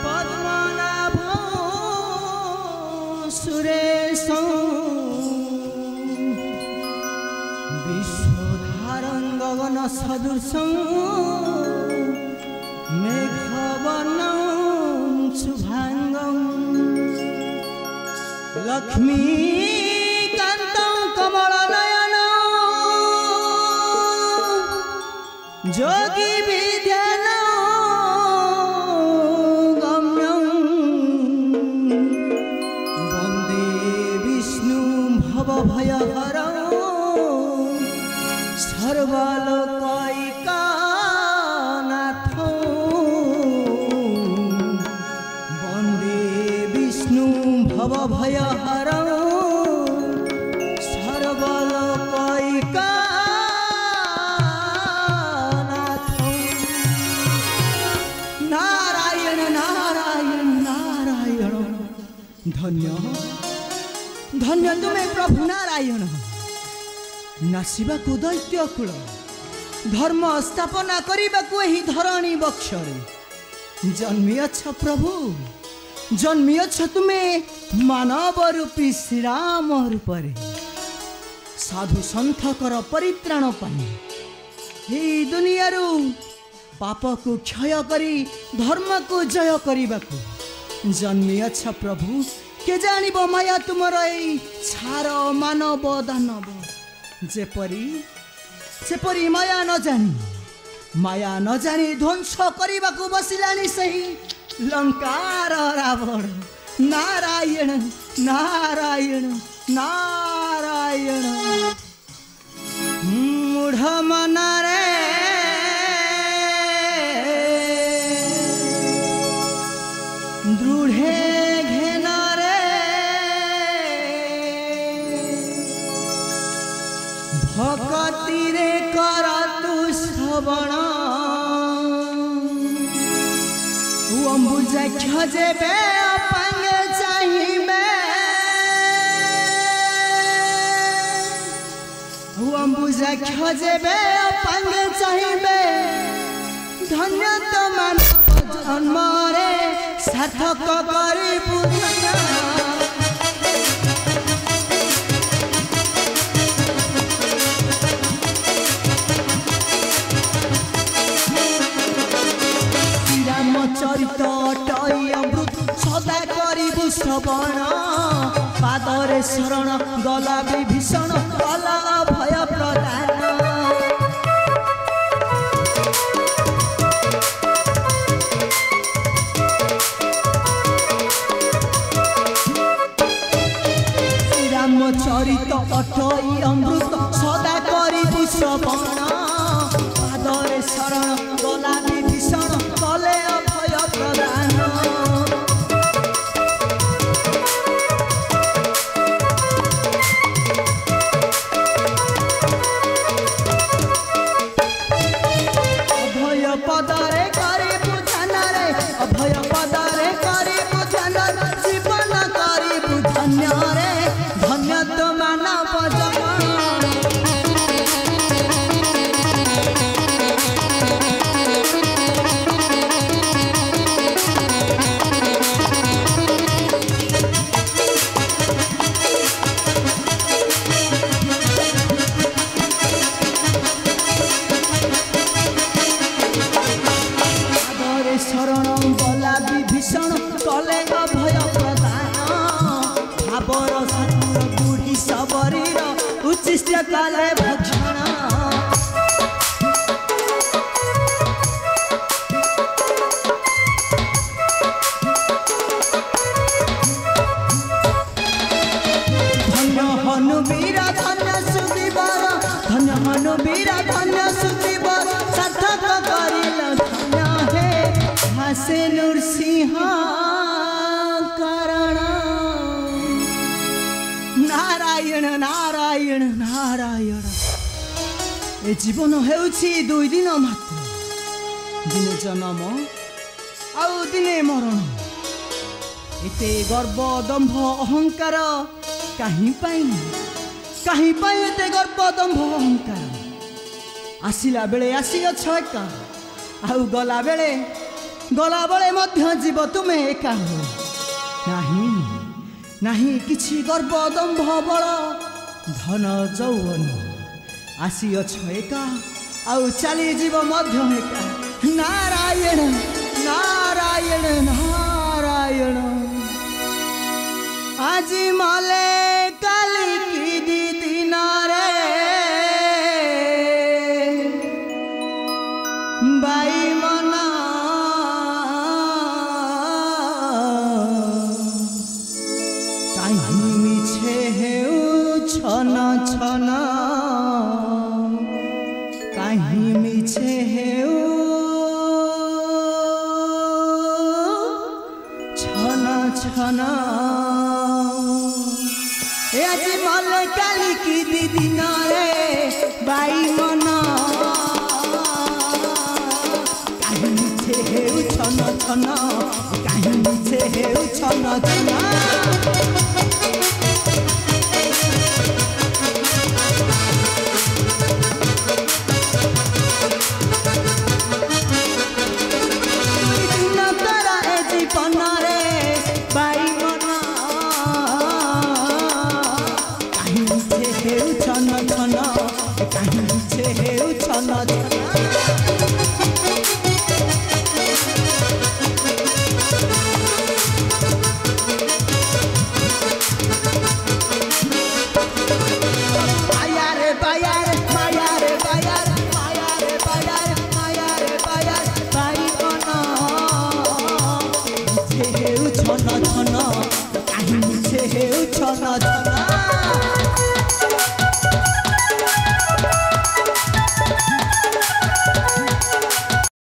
पद्मनाभं सुरेशं विश्वधारं गगन सदृशं मेघवर्णं शुभांगं लक्ष्मीकान्तं कमलनयनं जोगी विद्यानं गम्यं वन्दे विष्णुं भवभयहरं सर्वलोकैकनाथं वन्दे विष्णुं भवभयहरं सर्वलोकैकनाथं नारायण नारायण नारायण धन्य धन्य तुमे प्रभु नारायण नासिबा को दैत्य कूल धर्म स्थापना करने को ही धरणी बक्षरे जन्मियछ प्रभु जन्मियछ तुमे मानव रूपी श्रीराम रूपरे साधु संथकर परित्राण पाई ये दुनिया पाप को क्षय करी धर्म को जय करने को जन्मियछ प्रभु के जानिब माया तुमर छार मानव दानव जेपरी सेपरी माया न जानी ध्वंस करने को बसिलानी सही लंकार रावण नारायण नारायण नारायण मूढ़ मन रे दृढ़े घेन रे भक्ति रे कर तू श्रवण अम्बुजा खजेबे अपंग चाहिए अम्बुजा खजेबे अपंग चाहिए धन्य तो मानव जन्म रे सार्थक करी बुझना चरित अटई अमृत सदा करू श्रवण पादरे शरण गला विभीषण गला भय प्रदान श्रीराम चरित अटई अमृत सदा करू श्रवण पादरे शरण गला विभीषण गले अभय प्रदान अभय पदरे करी बुझन रे अभय पदरे करी बुझन जीवन करी बुझन्य रे धन्य तो मानव जन्म शरण गला विभीषण कले अभय प्रदान भावर साधुर बुढ़ी सबरीर उच्चिष्ट कले भक्षण धन्य हनुवीर धन्य सुग्रीवर धन्य हनुवीर धन्य सुग्रीवर सार्थक करिल से नृसिंह करण नारायण नारायण नारायण ए जीवन हेउछि दुई दिन मात्र दिने जन्म आउ दिने मरण एते गर्व दंभ अहंकार कहीं एते गर्व दंभ अहंकार आसिला बेले आसी अछ एका आउ गला बेले मध्य जीव तुमे एका हो नाही नाही किछि गर्व दंभ बल धन जौवन आसी अछ एका आउ चली जीव मध्य एका नारायण नारायण नारायण आज माले काली की दिन रे बाई मना कहीं मिछे हेउ छन छन कहीं मिछे हेउ छन छन आज मल काली की दिन रे बाई मना कहीं मिछे हेउ छन छन कहीं मिछे हेउ छन छन छन छन कहीं छे छन छन